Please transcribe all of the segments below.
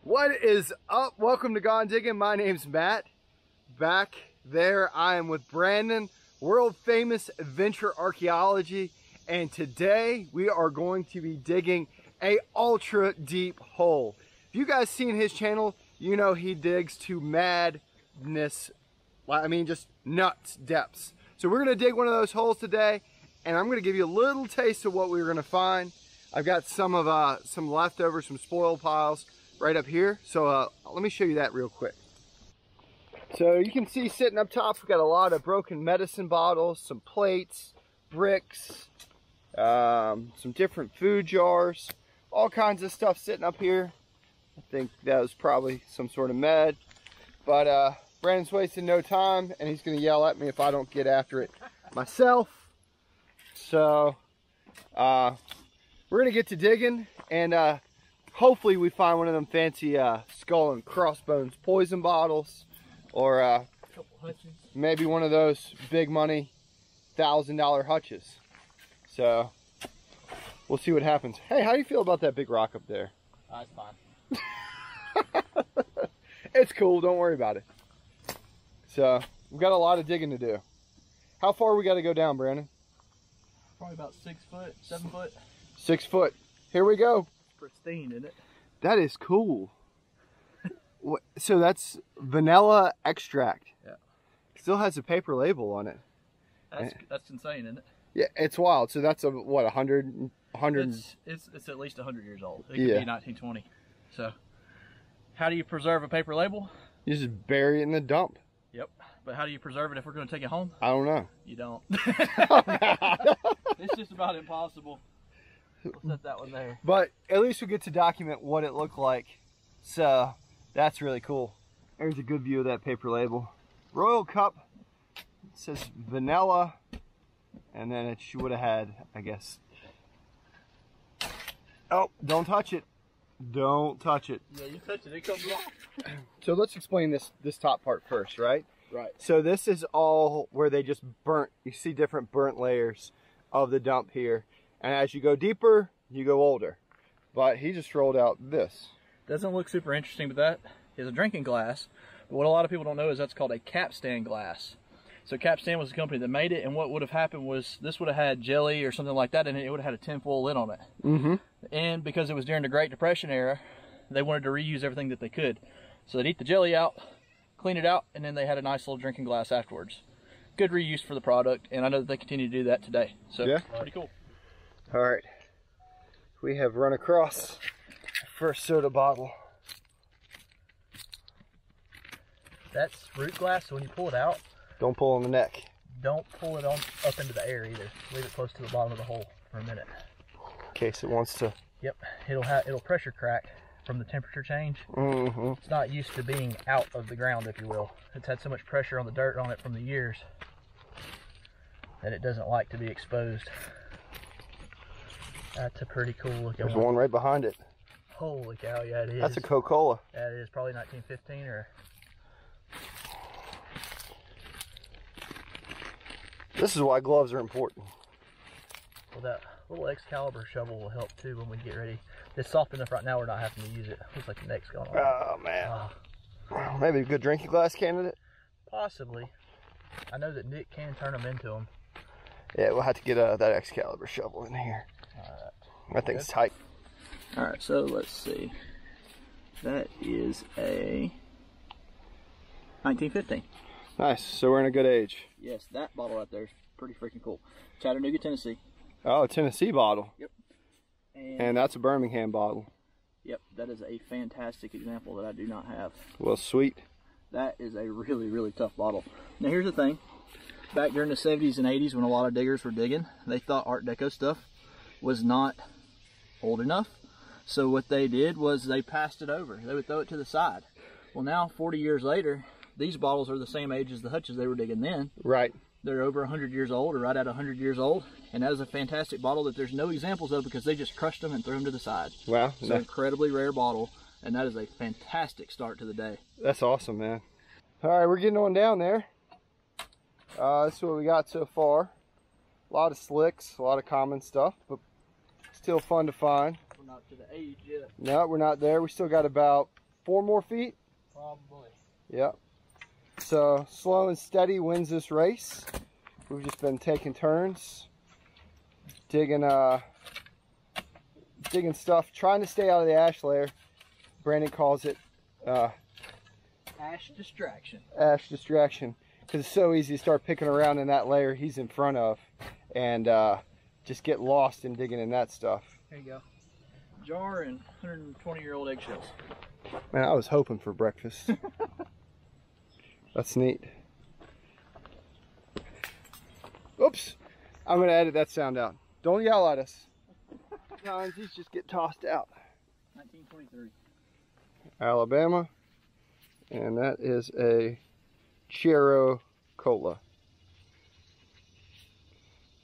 What is up? Welcome to Gone Diggin'. My name's Matt. Back there I am with Brandon, world famous Adventure Archaeology, and today we are going to be digging a ultra deep hole. If you guys seen his channel, you know he digs to madness, I mean just nuts depths. So we're gonna dig one of those holes today, and I'm gonna give you a little taste of what we're gonna find. I've got some leftovers, some spoil piles right up here. So let me show you that real quick. So you can see sitting up top, we've got a lot of broken medicine bottles, some plates, bricks, some different food jars, all kinds of stuff sitting up here. I think that was probably some sort of med, but Brandon's wasting no time and he's gonna yell at me if I don't get after it myself. So we're gonna get to digging, and hopefully we find one of them fancy skull and crossbones poison bottles, or maybe one of those big money $1,000 hutches. So we'll see what happens. Hey, how do you feel about that big rock up there? It's fine. It's cool, don't worry about it. So we've got a lot of digging to do. How far we got to go down, Brandon? Probably about 6 foot, 7 foot. 6 foot. Here we go. Pristine, isn't it? That is cool. So that's vanilla extract. Yeah. Still has a paper label on it. That's insane, isn't it? Yeah, it's wild. So that's what, 100? It's at least 100 years old. It could Yeah. be 1920. So, how do you preserve a paper label? You just bury it in the dump. Yep. But how do you preserve it if we're going to take it home? I don't know. You don't. It's just about impossible. We'll set that one there. But at least we get to document what it looked like. So that's really cool. There's a good view of that paper label. Royal Cup. It says vanilla. And then it would have had, I guess. Oh, don't touch it. Don't touch it. Yeah, you touch it, it comes off. So let's explain this top part first, right? Right. So this is all where they just burnt. You see different burnt layers of the dump here. And as you go deeper, you go older. But he just rolled out this. Doesn't look super interesting, but that is a drinking glass. But what a lot of people don't know is that's called a Capstan Glass. So Capstan was the company that made it, and what would have happened was this would have had jelly or something like that in it. It would have had a tinfoil lid on it. Mm-hmm. And because it was during the Great Depression era, they wanted to reuse everything that they could. So they'd eat the jelly out, clean it out, and then they had a nice little drinking glass afterwards. Good reuse for the product, and I know that they continue to do that today. So yeah, pretty cool. All right, we have run across the first soda bottle. That's fruit glass, so when you pull it out, don't pull on the neck. Don't pull it on up into the air either. Leave it close to the bottom of the hole for a minute. In case it wants to. Yep, it'll pressure crack from the temperature change. Mm-hmm. It's not used to being out of the ground, if you will. It's had so much pressure on the dirt on it from the years that it doesn't like to be exposed. That's a pretty cool looking There's one right behind it. Holy cow, yeah it is. That's a Coca-Cola. Yeah, it is probably 1915 or... This is why gloves are important. Well, that little Excalibur shovel will help too when we get ready. It's soft enough right now we're not having to use it. Looks like the neck's going on. Oh man. Maybe a good drinking glass candidate? Possibly. I know that Nick can turn them into them. Yeah, we'll have to get that Excalibur shovel in here. Alright. That thing's tight. Alright, so let's see. That is a 1915. Nice, so we're in a good age. Yes, that bottle right there is pretty freaking cool. Chattanooga, Tennessee. Oh, a Tennessee bottle. Yep. And that's a Birmingham bottle. Yep, that is a fantastic example that I do not have. Well, sweet. That is a really, really tough bottle. Now here's the thing. Back during the 70s and 80s when a lot of diggers were digging, they thought Art Deco stuff was not old enough. So what they did was they passed it over. They would throw it to the side. Well now, 40 years later, these bottles are the same age as the hutches they were digging then. Right. They're over 100 years old, or right at 100 years old. And that is a fantastic bottle that there's no examples of because they just crushed them and threw them to the side. Wow. It's an incredibly rare bottle, and that is a fantastic start to the day. That's awesome, man. All right, we're getting on down there. This is what we got so far. A lot of slicks, a lot of common stuff, but still fun to find. We're not to the age yet. No, we're not there. We still got about 4 more feet? Probably. Yep. So slow and steady wins this race. We've just been taking turns, digging stuff, trying to stay out of the ash layer. Brandon calls it Ash distraction. Ash distraction, because it's so easy to start picking around in that layer he's in front of, and just get lost in digging in that stuff. There you go. Jar and 120-year-old eggshells. Man, I was hoping for breakfast. That's neat. Oops, I'm gonna edit that sound out. Don't yell at us. Sometimes these just get tossed out. 1923. Alabama, and that is a Chero Cola.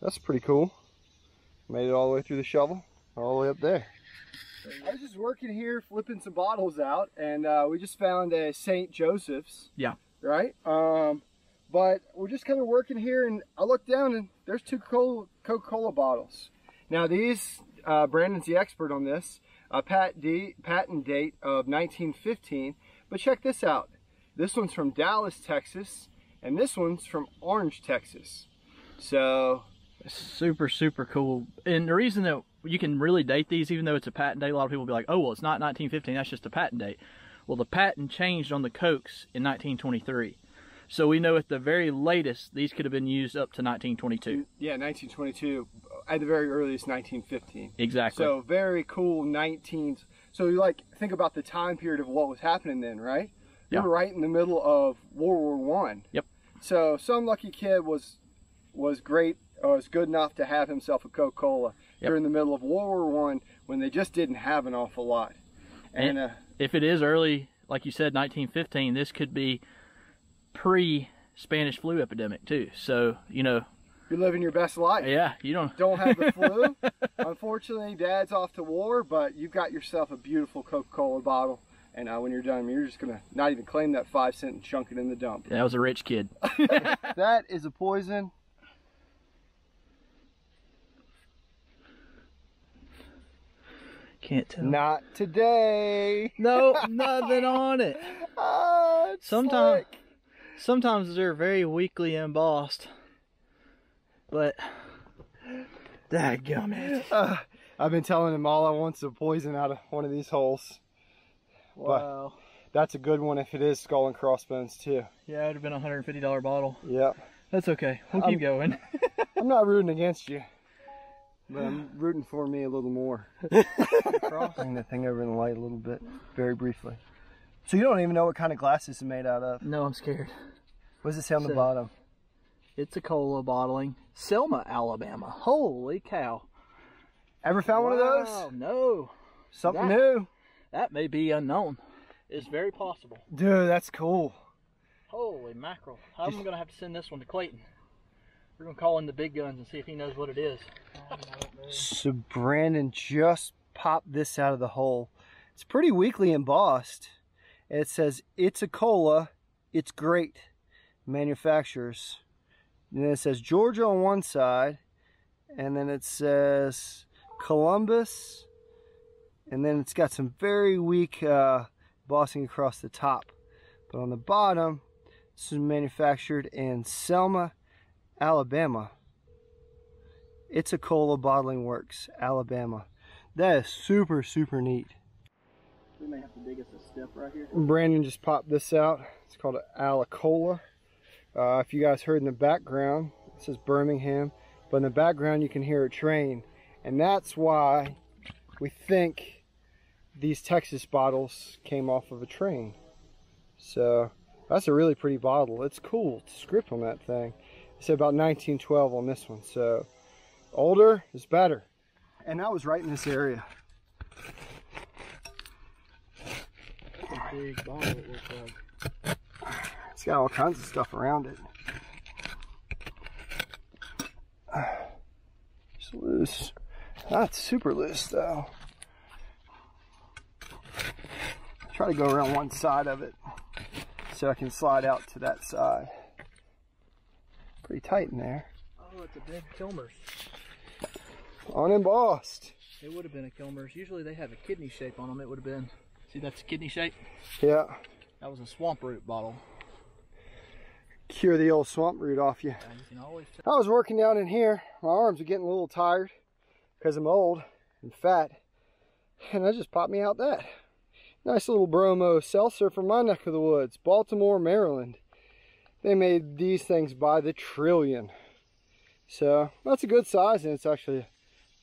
That's pretty cool. Made it all the way through the shovel, all the way up there. I was just working here flipping some bottles out, and we just found a St. Joseph's. Yeah. Right? But we're just kind of working here, and I look down and there's 2 Coca-Cola bottles. Now these, Brandon's the expert on this, patent date of 1915, but check this out. This one's from Dallas, Texas, and this one's from Orange, Texas. So super, super cool. And the reason that you can really date these, even though it's a patent date, a lot of people will be like, oh, well, it's not 1915, that's just a patent date. Well, the patent changed on the Cokes in 1923. So we know at the very latest, these could have been used up to 1922. Yeah, 1922. At the very earliest, 1915. Exactly. So very cool 19s. So you like think about the time period of what was happening then, right? Yeah. We were right in the middle of World War I. Yep. So some lucky kid was great, or was good enough to have himself a Coca-Cola during the middle of World War I, when they just didn't have an awful lot. And if it is early, like you said, 1915, this could be pre-Spanish flu epidemic too. So, you know, you're living your best life. Yeah, you don't have the flu. Unfortunately, Dad's off to war, but you've got yourself a beautiful Coca-Cola bottle. And when you're done, you're just gonna not even claim that 5 cent and chunk it in the dump. Yeah, I was a rich kid. That is a poison. Can't tell. Not today. No, nothing on it. Sometimes they're very weakly embossed, but dadgummit. I've been telling him all I want's a poison out of one of these holes. Wow. But that's a good one if it is skull and crossbones too. Yeah, it would have been a $150 bottle. Yep. That's okay. We'll keep going. I'm not rooting against you, but I'm rooting for me a little more. Bring the thing over in the light a little bit, very briefly. So you don't even know what kind of glass this is made out of? No, I'm scared. What does it say on the bottom? It's a cola bottling. Selma, Alabama. Holy cow. Ever found one of those? No. Something new. That may be unknown. It's very possible. Dude, that's cool. Holy mackerel. I'm going to have to send this one to Clayton. We're going to call in the big guns and see if he knows what it is. So Brandon just popped this out of the hole. It's pretty weakly embossed. It says, it's a cola, it's great. Manufacturers. And then it says Georgia on one side. And then it says Columbus. And then it's got some very weak embossing across the top. But on the bottom, this is manufactured in Selma, Alabama. It's a Cola Bottling Works, Alabama. That is super, super neat. We may have to dig us a step right here. Brandon just popped this out. It's called an Alacola. If you guys heard in the background, it says Birmingham. But in the background, you can hear a train. And that's why we think these Texas bottles came off of a train. So that's a really pretty bottle. It's cool. It's script on that thing. It's about 1912 on this one. So older is better. And that was right in this area. A big bottle, it looks like. It's got all kinds of stuff around it. It's loose. Not super loose though. Try to go around one side of it so I can slide out to that side. Pretty tight in there. Oh, it's a big Kilmer's. Unembossed. It would have been a Kilmer's. Usually they have a kidney shape on them. It would have been. See, that's kidney shape? Yeah. That was a swamp root bottle. Cure the old swamp root off you. Yeah, you can always I was working down in here. My arms are getting a little tired because I'm old and fat. And I just popped me out that. Nice little bromo seltzer from my neck of the woods, Baltimore, Maryland. They made these things by the trillion. So that's a good size, and it's actually a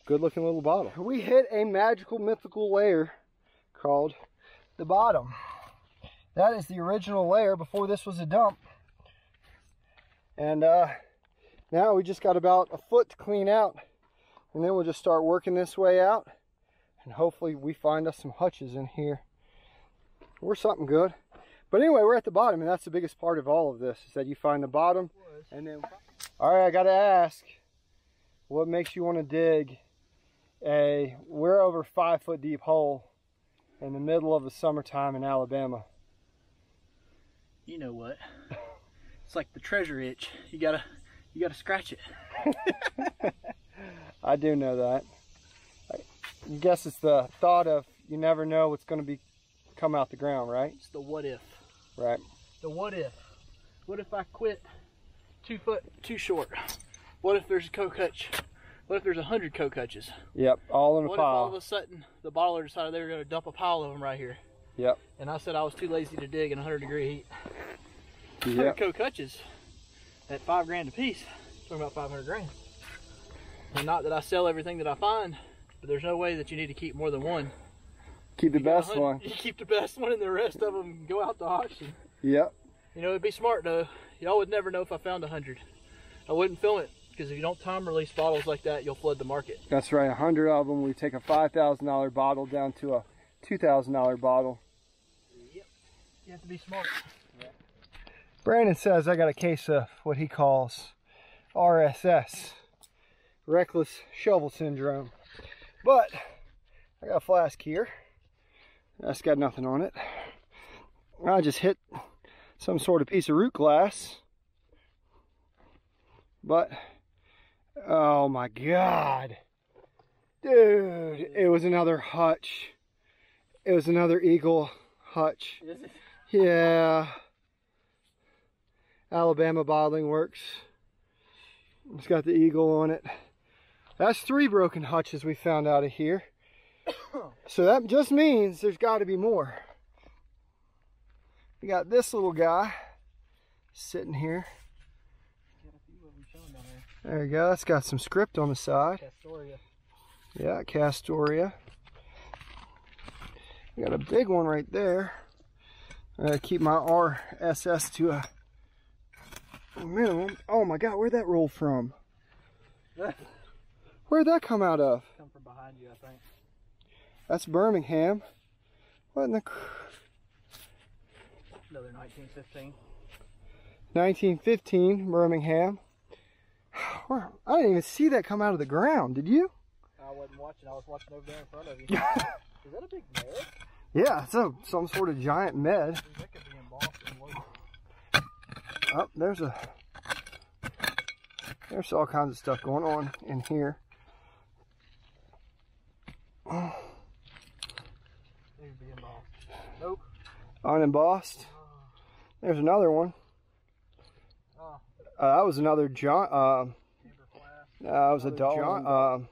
good looking little bottle. We hit a magical mythical layer called the bottom. That is the original layer before this was a dump. And now we just got about a foot to clean out, and then we'll just start working this way out, and hopefully we find us some hutches in here or something good. But anyway, we're at the bottom, and that's the biggest part of all of this, is that you find the bottom. And then, all right, I gotta ask, what makes you want to dig we're over 5 foot deep hole in the middle of the summertime in Alabama? You know what? It's like the treasure itch. You gotta scratch it. I do know that. I guess it's the thought of you never know what's going to come out the ground, right? It's the what if. Right. The what if. What if I quit 2 foot too short? What if there's a coke hutch? What if there's 100 coke hutches? Yep, all in a what pile. What if all of a sudden the bottler decided they were going to dump a pile of them right here? Yep. And I said I was too lazy to dig in 100-degree heat. Yep. 100 coke hutches at 5 grand a piece. Talking about 500 grand. And not that I sell everything that I find, but there's no way that you need to keep more than one. Keep the best one. You keep the best one, and the rest of them go out to auction. Yep. You know, it'd be smart though. Y'all would never know if I found 100. I wouldn't film it, because if you don't time release bottles like that, you'll flood the market. That's right. 100 of them. We take a $5,000 bottle down to a $2,000 bottle. Yep. You have to be smart. Yeah. Brandon says I got a case of what he calls RSS, reckless shovel syndrome. But I got a flask here. That's got nothing on it. I just hit some sort of piece of root glass. But, oh my God. Dude, it was another hutch. It was another eagle hutch. Is it? Yeah. Alabama Bottling Works. It's got the eagle on it. That's 3 broken hutches we found out of here. So that just means there's got to be more. We got this little guy sitting here. There you go. It's got some script on the side. Castoria. Yeah, Castoria. We got a big one right there. I gotta keep my RSS to a minimum. Oh my God, where'd that roll from? Where'd that come out of? Come from behind you, I think. That's Birmingham. What in the... Another 1915. 1915, Birmingham. I didn't even see that come out of the ground, did you? I wasn't watching, I was watching over there in front of you. Is that a big med? Yeah, it's some sort of giant med. That could be embossed and loaded. Oh, there's all kinds of stuff going on in here. Maybe be embossed. Nope. Unembossed. There's another one. Oh. That was another John. That was a dog.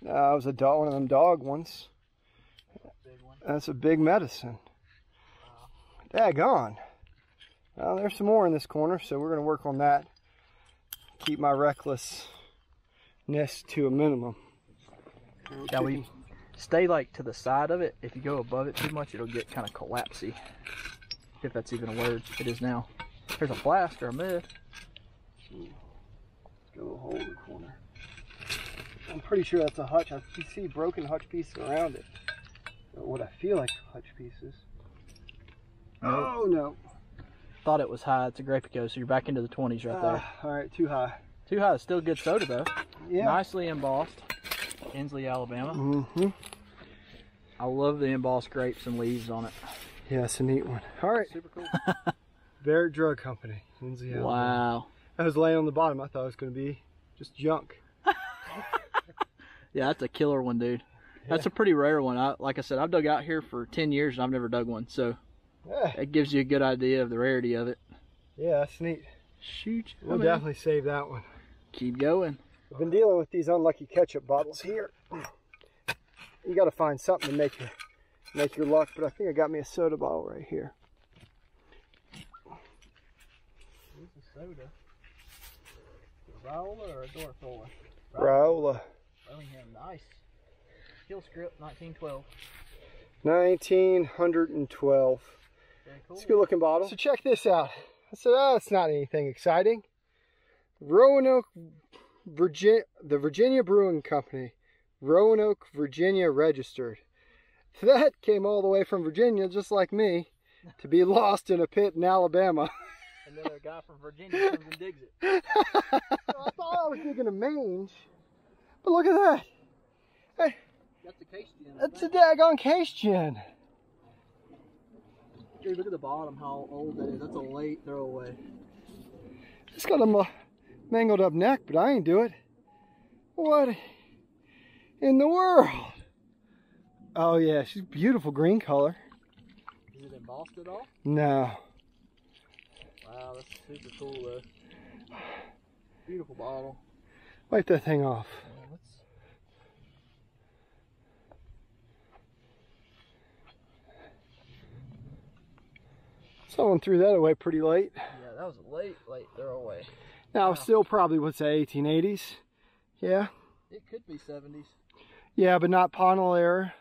That was a dog. One of them dog ones. That's a big medicine. Daggone. Well, there's some more in this corner, so we're going to work on that. Keep my recklessness to a minimum. Shall we stay like to the side of it? If you go above it too much, it'll get kind of collapsy. If that's even a word. It is now. There's a flask or a mid. Got a little hole in the corner. I'm pretty sure that's a hutch. I see broken hutch pieces around it. Or what I feel like hutch pieces. Nope. Oh no. Thought it was high. It's a Grapico, so you're back into the 20s right there. Alright, too high. Too high. It's still good soda though. Yeah. Nicely embossed. Inslee, Alabama. Mm-hmm. I love the embossed grapes and leaves on it. Yeah, it's a neat one. Alright. Super cool. Barrett Drug Company. Inslee, Alabama. Wow. I was laying on the bottom. I thought it was going to be just junk. Yeah, that's a killer one, dude. That's a pretty rare one. Like I said, I've dug out here for 10 years and I've never dug one, so it gives you a good idea of the rarity of it. Yeah, that's neat. Shoot. We'll definitely save that one. Keep going. I've been dealing with these unlucky ketchup bottles here. You got to find something to make your luck, but I think I got me a soda bottle right here. Where's the soda? Raola or a Dorothola? Raola. Birmingham, nice. Steel script, 1912. 1912. Very cool. It's a good looking bottle. So check this out. I said, oh, it's not anything exciting. Roanoke, Virginia, the Virginia Brewing Company, Roanoke, Virginia registered. That came all the way from Virginia, just like me, to be lost in a pit in Alabama. And then a guy from Virginia comes and digs it. So I thought I was digging a mange, but look at that. Hey, That's a case gin. that's a daggone case gin. Dude, look at the bottom, how old that is. That's a late throwaway. It's got a mangled up neck, but I ain't do it. What in the world? Oh yeah, she's beautiful green color. Is it embossed at all? No. Wow, that's super cool though. Beautiful bottle. Wipe that thing off. Someone threw that away pretty late. Yeah, that was a late throwaway. Now, Wow. still probably, what's that, 1880s? Yeah? It could be 70s. Yeah, but not Ponel era.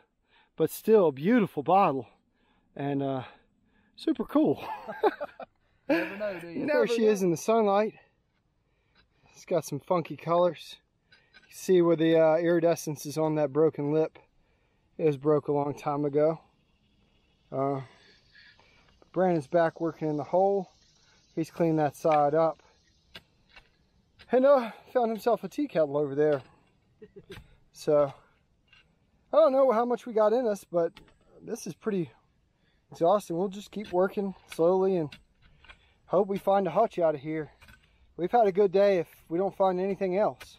But still, a beautiful bottle. And super cool. You never know, do you? There she is in the sunlight. It's got some funky colors. You can see where the iridescence is on that broken lip. It was broke a long time ago. Brandon's back working in the hole. He's cleaned that side up. And found himself a tea kettle over there. So, I don't know how much we got in us, but this is pretty exhausting. We'll just keep working slowly and hope we find a hutch out of here. We've had a good day if we don't find anything else.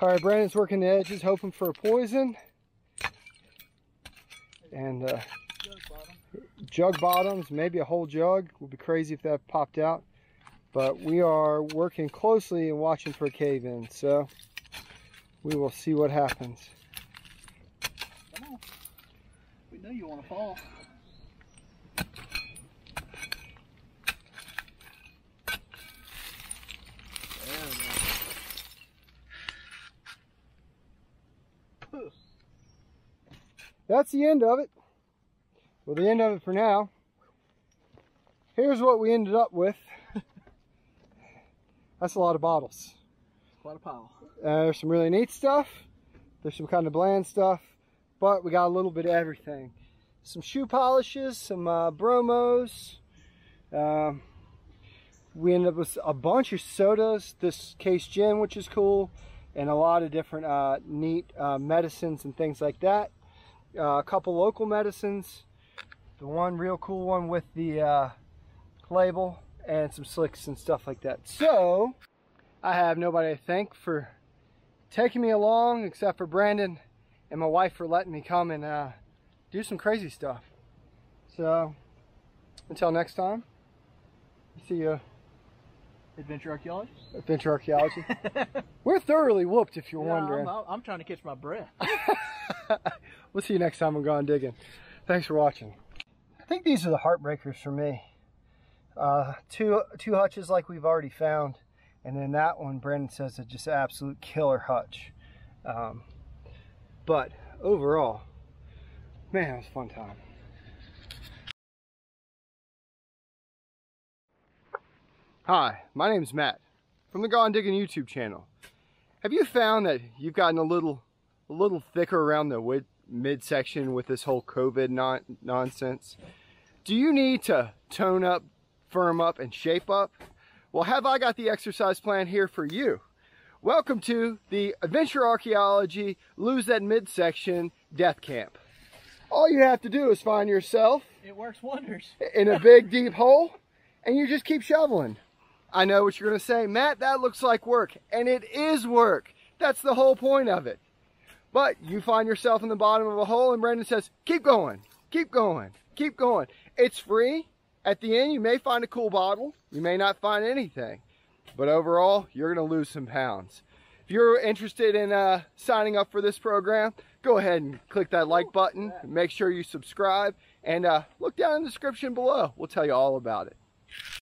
All right, Brandon's working the edges, hoping for a poison. And jug bottoms, maybe a whole jug. Would be crazy if that popped out. But we are working closely and watching for a cave-in, so we will see what happens. Come on. We know you want to fall. There we go. That's the end of it. Well, the end of it for now. Here's what we ended up with. That's a lot of bottles. Quite a pile. There's some really neat stuff. There's some kind of bland stuff. But we got a little bit of everything. Some shoe polishes, some bromos. We ended up with a bunch of sodas. This case gin, which is cool. And a lot of different neat medicines and things like that. A couple local medicines. The one real cool one with the label. And some slicks and stuff like that. So, I have nobody to thank for taking me along except for Brandon and my wife for letting me come and do some crazy stuff. So, until next time, see you. Adventure Archaeology? Adventure Archaeology. We're thoroughly whooped if you're wondering. I'm trying to catch my breath. We'll see you next time on Gone Digging. Thanks for watching. I think these are the heartbreakers for me. Two hutches like we've already found, and then that one Brandon says is just an absolute killer hutch. But overall, man, it was a fun time. Hi, my name's Matt from the Gone Digging YouTube channel. Have you found that you've gotten a little thicker around the midsection with this whole COVID nonsense? Do you need to tone up, firm up, and shape up? Well, have I got the exercise plan here for you. Welcome to the Adventure Archaeology Lose That Midsection Death Camp. All you have to do is find yourself It works wonders. in a big deep hole and you just keep shoveling. I know what you're going to say, Matt, that looks like work, and it is work. That's the whole point of it. But you find yourself in the bottom of a hole and Brendan says, keep going, keep going, keep going. It's free. At the end, you may find a cool bottle. You may not find anything. But overall, you're going to lose some pounds. If you're interested in signing up for this program, go ahead and click that like button. Make sure you subscribe. And look down in the description below. We'll tell you all about it.